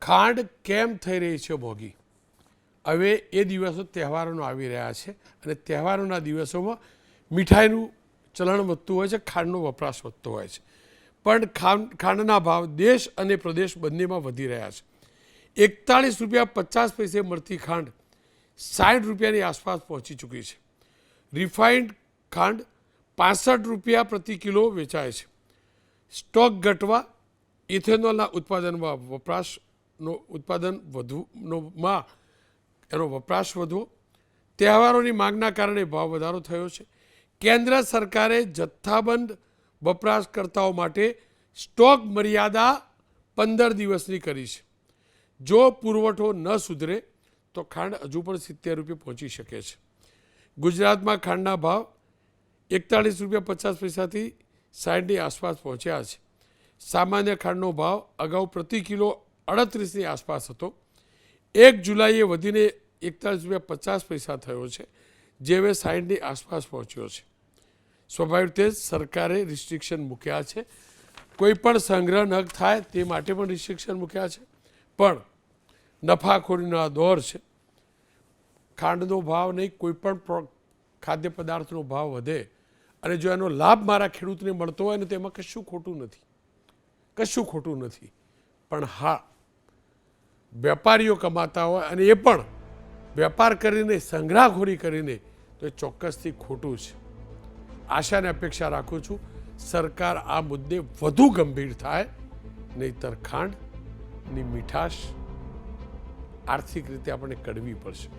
ખાંડ કેમ થઈ રહી છે મોંઘી? હવે એ દિવસો તહેવારોનો આવી રહ્યા છે અને તહેવારોના દિવસોમાં મીઠાઈનું ચલણ વધતું હોય છે, ખાંડનો વપરાશ વધતો હોય છે, પણ ખાંડના ભાવ દેશ અને પ્રદેશ બંનેમાં વધી રહ્યા છે। 41.50 મળતી ખાંડ 60 રૂપિયાની આસપાસ પહોંચી ચૂકી છે। રિફાઇન્ડ ખાંડ 65 રૂપિયા પ્રતિ કિલો વેચાય છે। સ્ટોક ઘટવા, ઇથેનોલના ઉત્પાદનમાં એનો વપરાશ વધવો, તહેવારોની માંગના કારણે ભાવ વધારો થયો છે। કેન્દ્ર સરકારે જથ્થાબંધ વપરાશકર્તાઓ માટે સ્ટોક મર્યાદા 15 દિવસની કરી છે। જો પુરવઠો ન સુધરે તો ખાંડ હજુ પણ 70 રૂપિયા પહોંચી શકે છે। ગુજરાતમાં ખાંડના ભાવ 41.50 થી 60ની આસપાસ પહોંચ્યા છે। સામાન્ય ખાંડનો ભાવ અગાઉ પ્રતિ કિલો 38ની આસપાસ હતો। 1 જુલાઈએ વધીને 41.50 થયો છે, જે હવે 60ની આસપાસ પહોંચ્યો છે। સ્વાભાવિક રીતે સરકારે રિસ્ટ્રિક્શન મૂક્યા છે, કોઈ પણ સંગ્રહ ન થાય તે માટે પણ રિસ્ટ્રિક્શન મૂક્યા છે, પણ નફાખોરીનો આ દોર છે। ખાંડનો ભાવ નહીં, કોઈ પણ ખાદ્ય પદાર્થનો ભાવ વધે અને જો એનો લાભ મારા ખેડૂતને મળતો હોય ને તો એમાં કશું ખોટું નથી, પણ હા, વેપારીઓ કમાતા હોય અને એ પણ વેપાર કરીને, સંગ્રહખોરી કરીને, તો એ ચોક્કસથી ખોટું છે। આશા અને અપેક્ષા રાખું છું સરકાર આ મુદ્દે વધુ ગંભીર થાય, નહીંતર ખાંડની મીઠાશ આર્થિક રીતે આપણે કડવી પડશે।